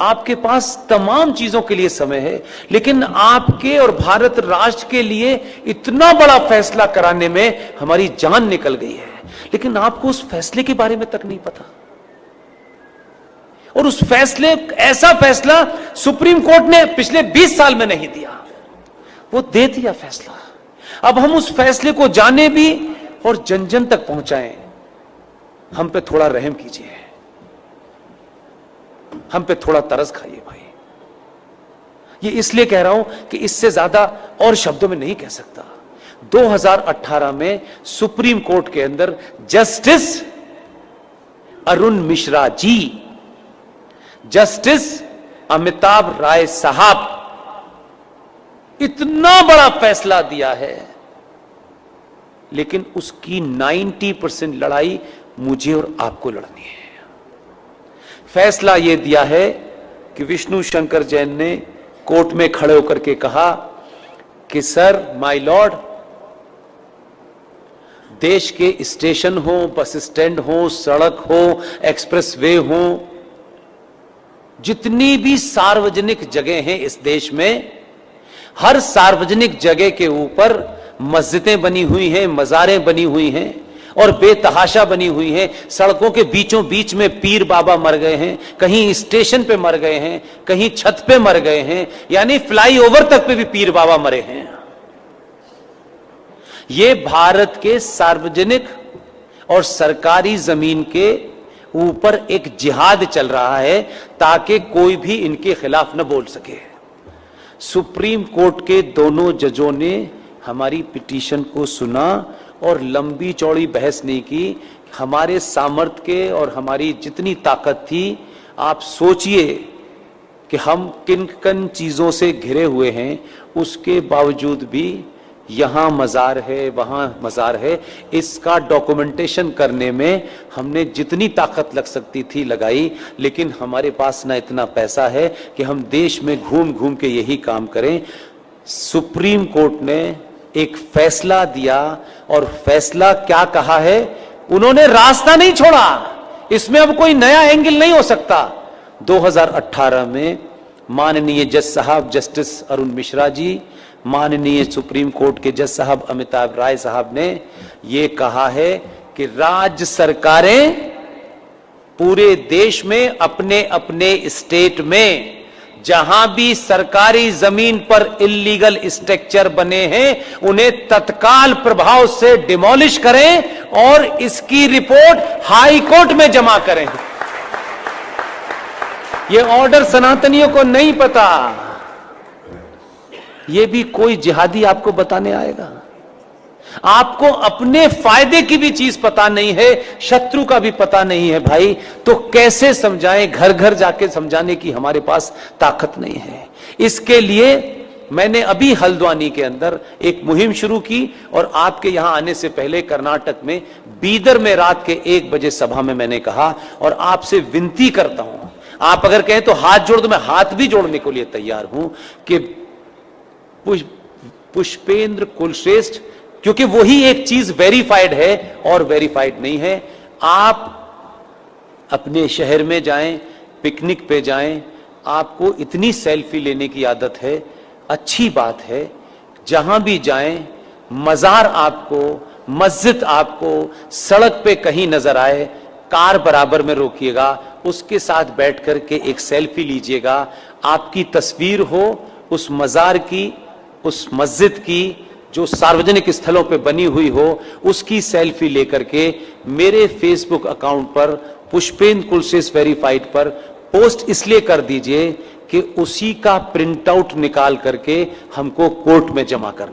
आपके पास तमाम चीजों के लिए समय है, लेकिन आपके और भारत राष्ट्र के लिए इतना बड़ा फैसला कराने में हमारी जान निकल गई है, लेकिन आपको उस फैसले के बारे में तक नहीं पता। और उस फैसले, ऐसा फैसला सुप्रीम कोर्ट ने पिछले 20 साल में नहीं दिया, वो दे दिया फैसला। अब हम उस फैसले को जाने भी और जन जन तक पहुंचाएं। हम पे थोड़ा रहम कीजिए, हम पे थोड़ा तरस खाइए भाई। ये इसलिए कह रहा हूं कि इससे ज्यादा और शब्दों में नहीं कह सकता। 2018 में सुप्रीम कोर्ट के अंदर जस्टिस अरुण मिश्रा जी, जस्टिस अमिताभ राय साहब इतना बड़ा फैसला दिया है, लेकिन उसकी 90% लड़ाई मुझे और आपको लड़नी है। फैसला यह दिया है कि विष्णु शंकर जैन ने कोर्ट में खड़े होकर के कहा कि सर, माय लॉर्ड, देश के स्टेशन हो, बस स्टैंड हो, सड़क हो, एक्सप्रेसवे हो, जितनी भी सार्वजनिक जगह हैं इस देश में, हर सार्वजनिक जगह के ऊपर मस्जिदें बनी हुई हैं, मज़ारें बनी हुई हैं और बेतहाशा बनी हुई हैं। सड़कों के बीचों बीच में पीर बाबा मर गए हैं, कहीं स्टेशन पे मर गए हैं, कहीं छत पे मर गए हैं, यानी फ्लाईओवर तक पे भी पीर बाबा मरे हैं। ये भारत के सार्वजनिक और सरकारी जमीन के ऊपर एक जिहाद चल रहा है ताकि कोई भी इनके खिलाफ न बोल सके। सुप्रीम कोर्ट के दोनों जजों ने हमारी पिटीशन को सुना और लंबी चौड़ी बहस नहीं की। हमारे सामर्थ्य के और हमारी जितनी ताकत थी, आप सोचिए कि हम किन किन चीजों से घिरे हुए हैं, उसके बावजूद भी यहां मजार है, वहां मजार है, इसका डॉक्यूमेंटेशन करने में हमने जितनी ताकत लग सकती थी लगाई, लेकिन हमारे पास ना इतना पैसा है कि हम देश में घूम घूम के यही काम करें। सुप्रीम कोर्ट ने एक फैसला दिया और फैसला क्या कहा है, उन्होंने रास्ता नहीं छोड़ा, इसमें अब कोई नया एंगल नहीं हो सकता। 2018 में माननीय जज साहब जस्टिस अरुण मिश्रा जी, माननीय सुप्रीम कोर्ट के जज साहब अमिताभ राय साहब ने यह कहा है कि राज्य सरकारें पूरे देश में अपने अपने स्टेट में जहां भी सरकारी जमीन पर इल्लीगल स्ट्रक्चर बने हैं, उन्हें तत्काल प्रभाव से डिमोलिश करें और इसकी रिपोर्ट हाई कोर्ट में जमा करें। यह ऑर्डर सनातनियों को नहीं पता, यह भी कोई जिहादी आपको बताने आएगा। आपको अपने फायदे की भी चीज पता नहीं है, शत्रु का भी पता नहीं है भाई, तो कैसे समझाएं? घर घर जाके समझाने की हमारे पास ताकत नहीं है। इसके लिए मैंने अभी हल्द्वानी के अंदर एक मुहिम शुरू की और आपके यहां आने से पहले कर्नाटक में बीदर में रात के 1 बजे सभा में मैंने कहा, और आपसे विनती करता हूं, आप अगर कहें तो हाथ जोड़ दो, मैं हाथ भी जोड़ने के लिए तैयार हूं कि पुष्पेंद्र कुलश्रेष्ठ, क्योंकि वही एक चीज वेरीफाइड है और वेरीफाइड नहीं है। आप अपने शहर में जाएं, पिकनिक पे जाएं, आपको इतनी सेल्फी लेने की आदत है, अच्छी बात है। जहां भी जाएं, मजार आपको, मस्जिद आपको सड़क पे कहीं नजर आए, कार बराबर में रोकिएगा, उसके साथ बैठ करके एक सेल्फी लीजिएगा। आपकी तस्वीर हो उस मजार की, उस मस्जिद की जो सार्वजनिक स्थलों पे बनी हुई हो, उसकी सेल्फी लेकर के मेरे फेसबुक अकाउंट पर पुष्पेंद्र कुलश्रेष्ठ वेरीफाइड पर पोस्ट इसलिए कर दीजिए कि उसी का प्रिंट आउट निकाल करके हमको कोर्ट में जमा करना।